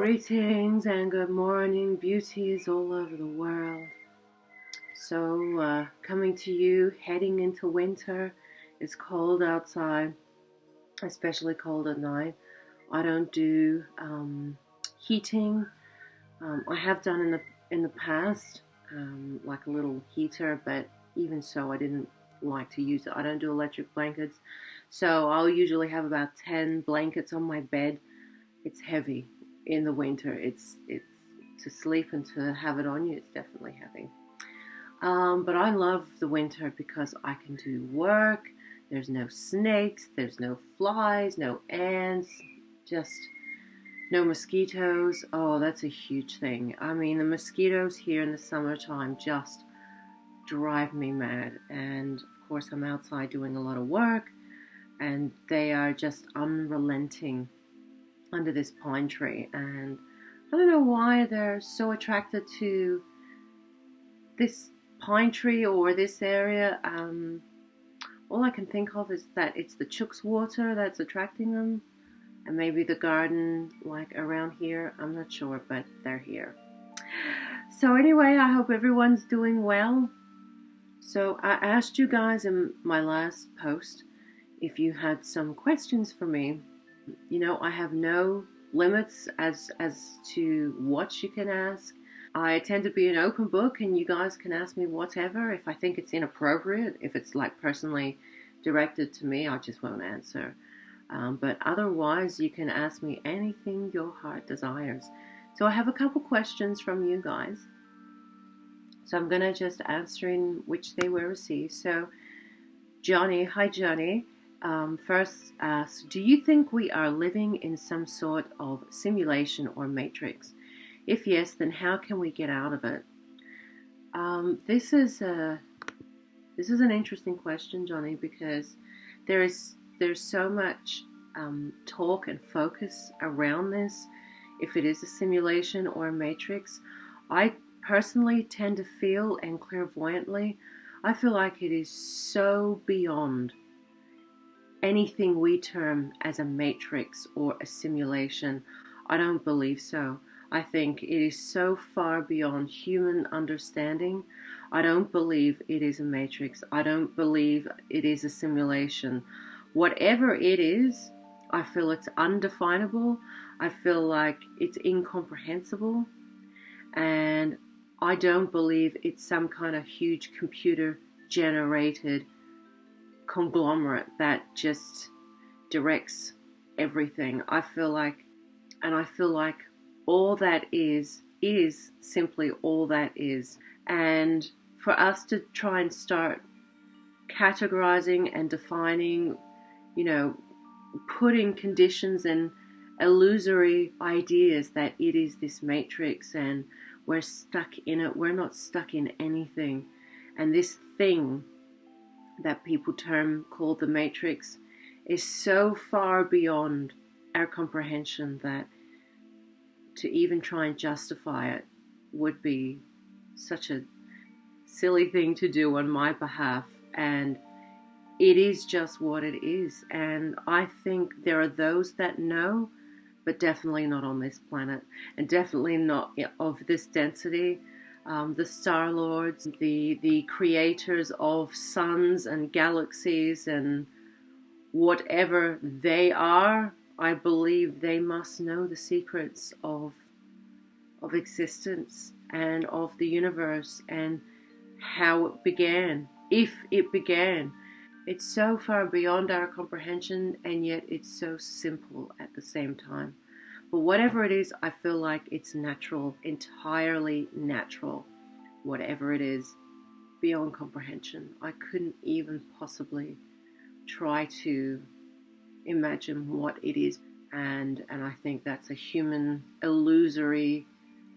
Greetings and good morning, beauties all over the world. So, coming to you, heading into winter. It's cold outside, especially cold at night. I don't do heating. I have done in the past, like a little heater, but even so, I didn't like to use it. I don't do electric blankets, so I'll usually have about 10 blankets on my bed. It's heavy in the winter. It's to sleep and to have it on you. It's definitely heavy. But I love the winter because I can do work. There's no snakes. There's no flies. No ants. Just no mosquitoes. Oh, that's a huge thing. I mean, the mosquitoes here in the summertime just drive me mad. And of course, I'm outside doing a lot of work, and they are just unrelenting under this pine tree. And I don't know why they're so attracted to this pine tree or this area. All I can think of is that it's the Chook's water that's attracting them, and maybe the garden like around here. I'm not sure, but they're here. So anyway, I hope everyone's doing well. So I asked you guys in my last post if you had some questions for me. You know, I have no limits as to what you can ask. I tend to be an open book, and you guys can ask me whatever. If I think it's inappropriate, if it's like personally directed to me, I just won't answer. But otherwise, you can ask me anything your heart desires. So I have a couple questions from you guys. So I'm going to just answer in which they were received. So Johnny, hi Johnny. First asks, do you think we are living in some sort of simulation or matrix? If yes, then how can we get out of it? This is an interesting question, Johnny, because there's so much talk and focus around this. If it is a simulation or a matrix, I personally tend to feel, and clairvoyantly, I feel like it is so beyond anything we term as a matrix or a simulation. I don't believe so. I think it is so far beyond human understanding. I don't believe it is a matrix. I don't believe it is a simulation. Whatever it is, I feel it's undefinable. I feel like it's incomprehensible. And I don't believe it's some kind of huge computer generated conglomerate that just directs everything. I feel like all that is simply all that is. And for us to try and start categorizing and defining, putting conditions and illusory ideas that it is this matrix and we're stuck in it. We're not stuck in anything. And this thing that people called the matrix is so far beyond our comprehension that to even try and justify it would be such a silly thing to do on my behalf. And it is just what it is. And I think there are those that know, but definitely not on this planet, and definitely not of this density. The Star Lords, the creators of suns and galaxies and whatever they are, I believe they must know the secrets of existence and of the universe and how it began, if it began. It's so far beyond our comprehension, and yet it's so simple at the same time. But whatever it is, I feel like it's natural, entirely natural. Whatever it is, beyond comprehension. I couldn't even possibly try to imagine what it is. And I think that's a human illusory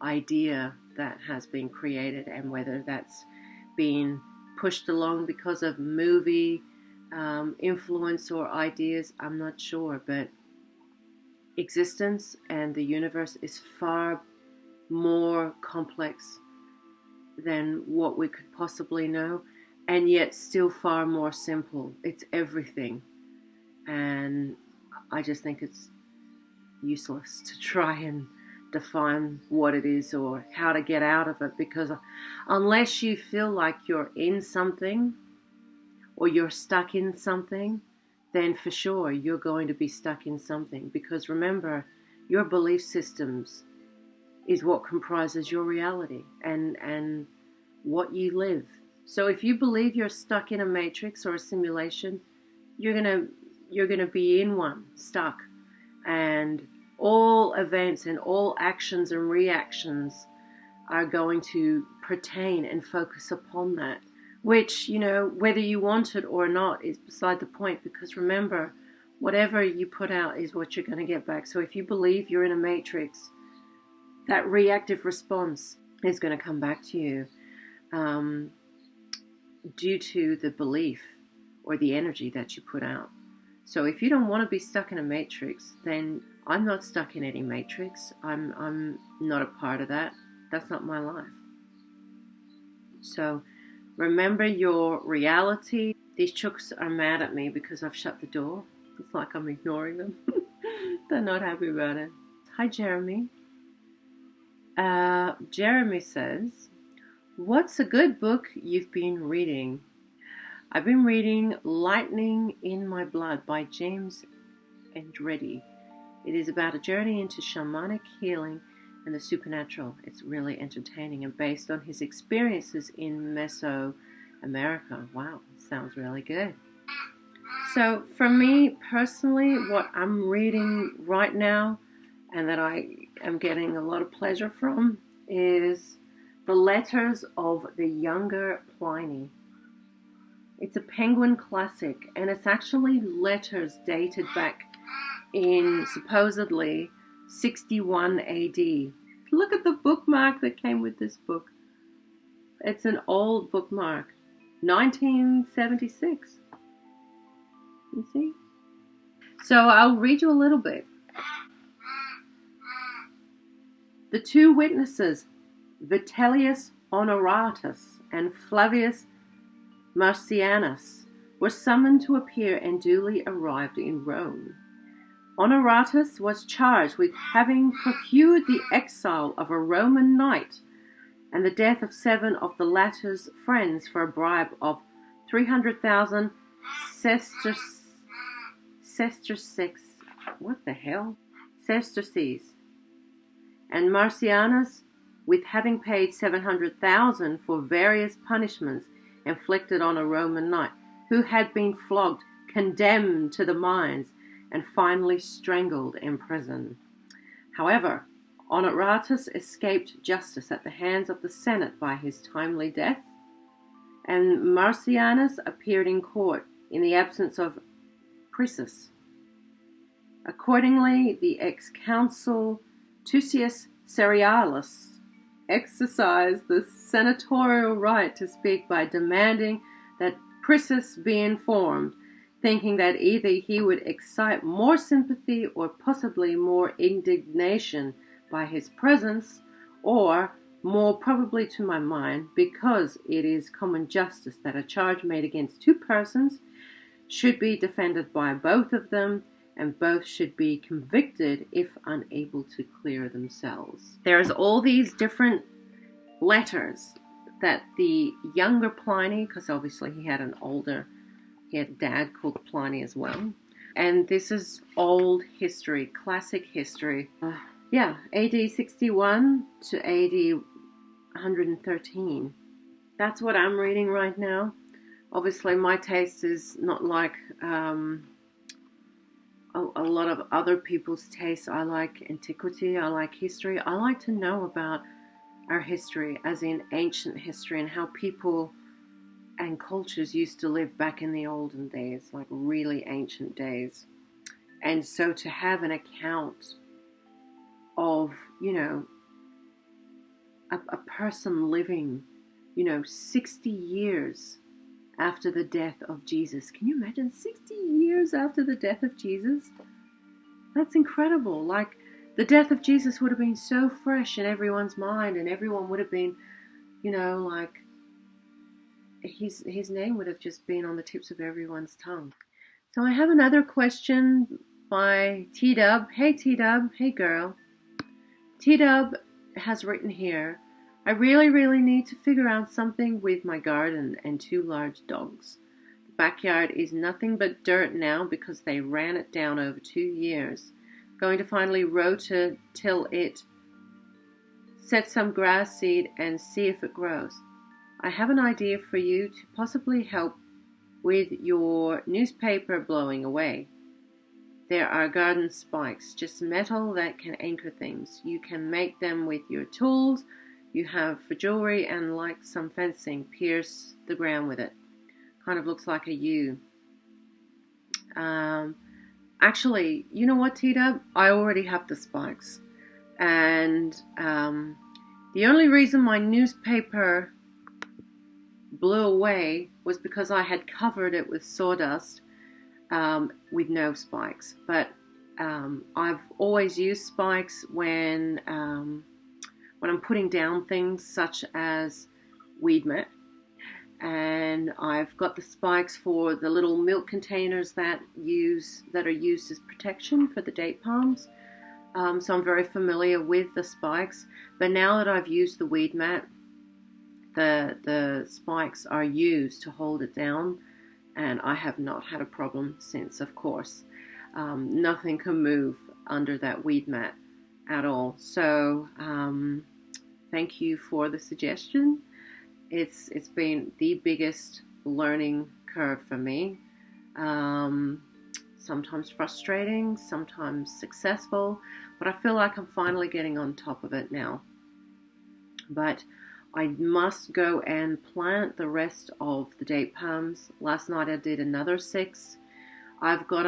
idea that has been created, and whether that's been pushed along because of movie influence or ideas, I'm not sure. But existence and the universe is far more complex than what we could possibly know, and yet still far more simple. It's everything. And I just think it's useless to try and define what it is or how to get out of it, because unless you feel like you're in something or you're stuck in something, then for sure you're going to be stuck in something. Because remember, your belief systems is what comprises your reality and what you live. So if you believe you're stuck in a matrix or a simulation, you're gonna be in one, stuck. And all events and all actions and reactions are going to pertain and focus upon that. Which, whether you want it or not is beside the point, because remember, whatever you put out is what you're going to get back. So if you believe you're in a matrix, that reactive response is going to come back to you due to the belief or the energy that you put out. So if you don't want to be stuck in a matrix, then I'm not stuck in any matrix. I'm not a part of that. That's not my life. So remember your reality. These chooks are mad at me because I've shut the door. It's like I'm ignoring them. They're not happy about it. Hi, Jeremy. Jeremy says, what's a good book you've been reading? I've been reading Lightning in My Blood by James Andretti. It is about a journey into shamanic healing and the supernatural. It's really entertaining and based on his experiences in Mesoamerica. Wow, sounds really good. So for me personally, what I'm reading right now and that I am getting a lot of pleasure from is The Letters of the Younger Pliny. It's a Penguin classic, and it's actually letters dated back in supposedly 61 AD. Look at the bookmark that came with this book. It's an old bookmark, 1976. You see? So I'll read you a little bit. The two witnesses, Vitellius Honoratus and Flavius Marcianus, were summoned to appear and duly arrived in Rome. Honoratus was charged with having procured the exile of a Roman knight and the death of 7 of the latter's friends for a bribe of 300,000 sesterces. What the hell? Sesterces. And Marcianus with having paid 700,000 for various punishments inflicted on a Roman knight who had been flogged, condemned to the mines, and finally strangled in prison. However, Honoratus escaped justice at the hands of the Senate by his timely death, and Marcianus appeared in court in the absence of Priscus. Accordingly, the ex-consul Tucius Cerealis exercised the senatorial right to speak by demanding that Priscus be informed, thinking that either he would excite more sympathy or possibly more indignation by his presence, or, more probably to my mind, because it is common justice that a charge made against 2 persons should be defended by both of them, and both should be convicted if unable to clear themselves. There's all these different letters that the younger Pliny, because obviously he had a dad called Pliny as well. And this is old history, classic history. AD 61 to AD 113. That's what I'm reading right now. Obviously my taste is not like a lot of other people's tastes. I like antiquity, I like history. I like to know about our history, as in ancient history, and how people and cultures used to live back in the olden days, like really ancient days. And so to have an account of, a person living, 60 years after the death of Jesus. Can you imagine 60 years after the death of Jesus? That's incredible. Like, the death of Jesus would have been so fresh in everyone's mind, and everyone would have been, like, his name would have just been on the tips of everyone's tongue. So I have another question by T-Dub. Hey T-Dub, hey girl. T-Dub has written here, I really need to figure out something with my garden and 2 large dogs. The backyard is nothing but dirt now because they ran it down over 2 years. Going to finally rototill it, set some grass seed and see if it grows. I have an idea for you to possibly help with your newspaper blowing away. There are garden spikes, just metal that can anchor things. You can make them with your tools you have for jewelry and, like some fencing, pierce the ground with it. Kind of looks like a U. Actually, you know what, T-Dub? I already have the spikes. And the only reason my newspaper blew away was because I had covered it with sawdust with no spikes. But I've always used spikes when I'm putting down things such as weed mat, and I've got the spikes for the little milk containers that are used as protection for the date palms. So I'm very familiar with the spikes. But now that I've used the weed mat, the spikes are used to hold it down, and I have not had a problem since, of course. Nothing can move under that weed mat at all. So thank you for the suggestion. It's been the biggest learning curve for me. Sometimes frustrating, sometimes successful, but I feel like I'm finally getting on top of it now. But I must go and plant the rest of the date palms. Last night I did another 6. I've got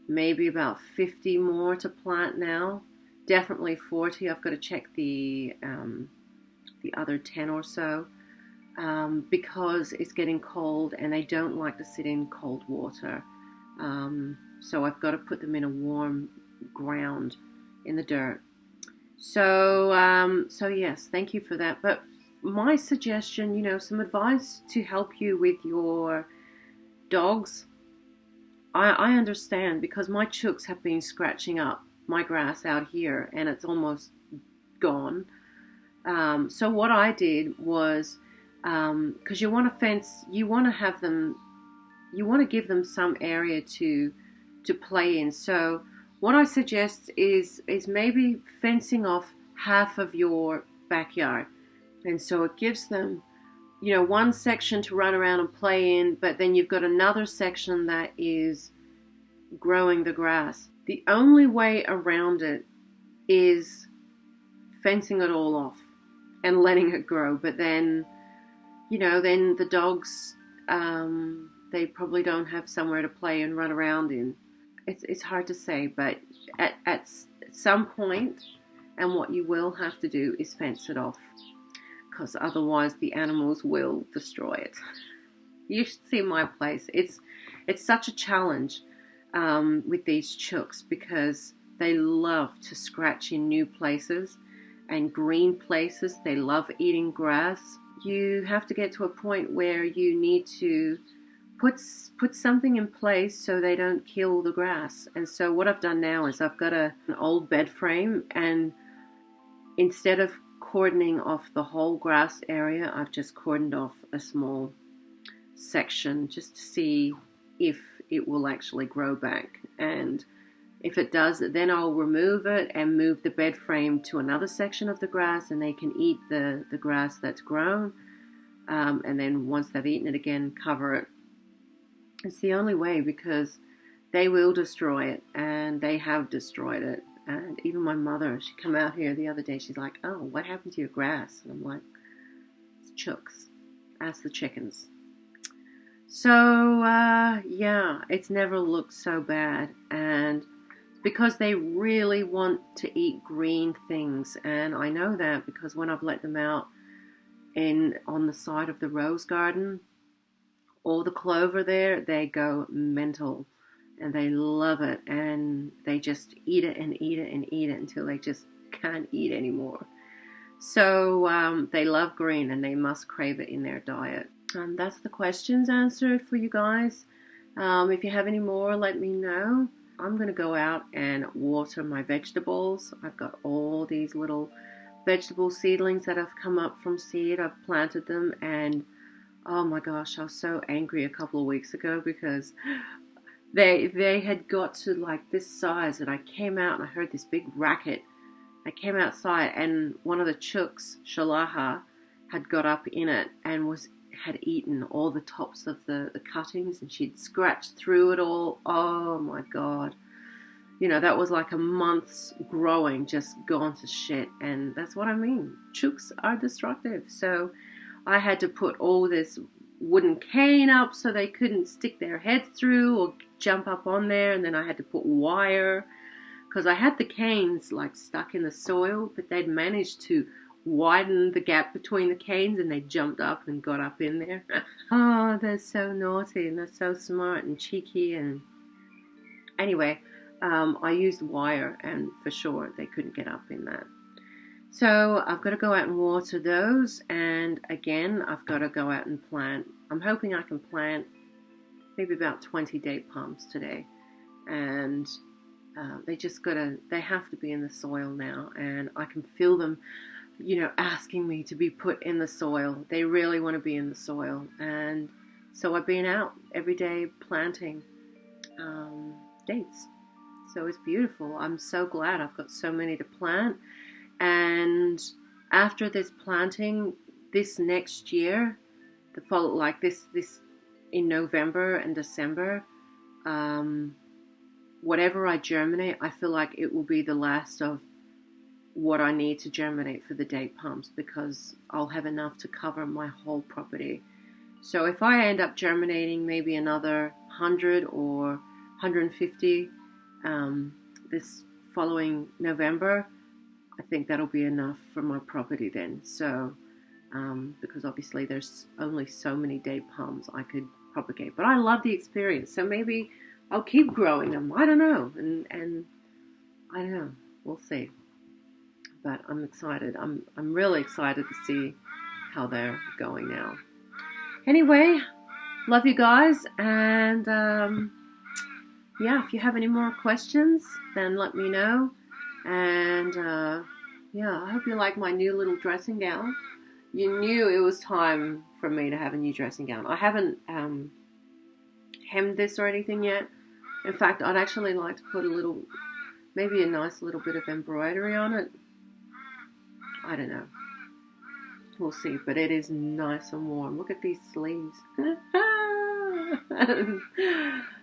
maybe about 50 more to plant now. Definitely 40. I've got to check the other 10 or so because it's getting cold and they don't like to sit in cold water. So I've got to put them in a warm ground in the dirt. So yes, thank you for that. But my suggestion, some advice to help you with your dogs. I understand because my chooks have been scratching up my grass out here and it's almost gone. So what I did was, because you want to fence, you want to give them some area to play in. So what I suggest is maybe fencing off half of your backyard, and so it gives them, one section to run around and play in, but then you've got another section that is growing the grass. The only way around it is fencing it all off and letting it grow. But then, then the dogs, they probably don't have somewhere to play and run around in. It's hard to say, but at some point, and what you will have to do is fence it off, because otherwise the animals will destroy it. You should see my place. It's such a challenge with these chooks because they love to scratch in new places and green places. They love eating grass. You have to get to a point where you need to put something in place so they don't kill the grass. And so what I've done now is I've got an old bed frame, and instead of cordoning off the whole grass area, I've just cordoned off a small section just to see if it will actually grow back. And if it does, then I'll remove it and move the bed frame to another section of the grass, and they can eat the grass that's grown. And then once they've eaten it again, cover it. It's the only way, because they will destroy it, and they have destroyed it. And even my mother, she came out here the other day, she's like, "Oh, what happened to your grass?" And I'm like, "It's chooks. Ask the chickens." So, yeah, it's never looked so bad. And because they really want to eat green things. And I know that because when I've let them out on the side of the rose garden, all the clover there, they go mental. And they love it, and they just eat it and eat it and eat it until they just can't eat anymore. So they love green, and they must crave it in their diet. That's the questions answered for you guys. If you have any more, let me know. I'm going to go out and water my vegetables. I've got all these little vegetable seedlings that have come up from seed. I've planted them, and oh my gosh, I was so angry a couple of weeks ago because they had got to like this size, and I came out and I heard this big racket. I came outside, and one of the chooks, Shalaha, had got up in it and had eaten all the tops of the cuttings, and she'd scratched through it all. Oh my God. You know, that was like a month's growing just gone to shit. And that's what I mean. Chooks are destructive. So I had to put all this wooden cane up so they couldn't stick their heads through or jump up on there. And then I had to put wire, because I had the canes like stuck in the soil, but they'd managed to widen the gap between the canes, and they jumped up and got up in there. Oh, they're so naughty, and they're so smart and cheeky. And anyway, I used wire, and for sure they couldn't get up in that. So I've got to go out and water those, and again I've got to go out and plant. I'm hoping I can plant maybe about 20 date palms today, and they have to be in the soil now, and I can feel them, you know, asking me to be put in the soil. They really want to be in the soil, and so I've been out every day planting dates. So it's beautiful. I'm so glad I've got so many to plant, and after this planting, this next year, this in November and December, whatever I germinate, I feel like it will be the last of what I need to germinate for the date palms, because I'll have enough to cover my whole property. So if I end up germinating maybe another 100 or 150 this following November, I think that'll be enough for my property then. So because obviously there's only so many date palms I could propagate, but I love the experience, so maybe I'll keep growing them. I don't know, and I don't know. We'll see. But I'm excited. I'm really excited to see how they're going now. Anyway, love you guys, and yeah, if you have any more questions, then let me know. And yeah, I hope you like my new little dressing gown. You knew it was time for me to have a new dressing gown. I haven't hemmed this or anything yet. In fact, I'd actually like to put maybe a nice little bit of embroidery on it. I don't know. We'll see, but it is nice and warm. Look at these sleeves.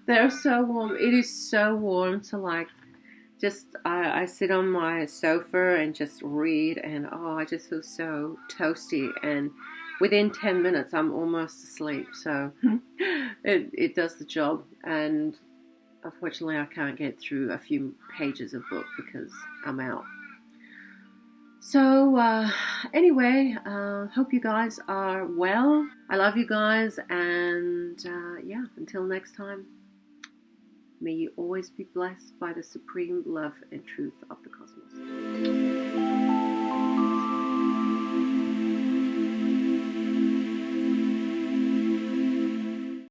They're so warm. It is so warm to like I sit on my sofa and just read, and I just feel so toasty, and within 10 minutes I'm almost asleep. So it does the job, and unfortunately I can't get through a few pages of book because I'm out. So anyway, hope you guys are well. I love you guys, and yeah, until next time, may you always be blessed by the supreme love and truth of the cosmos.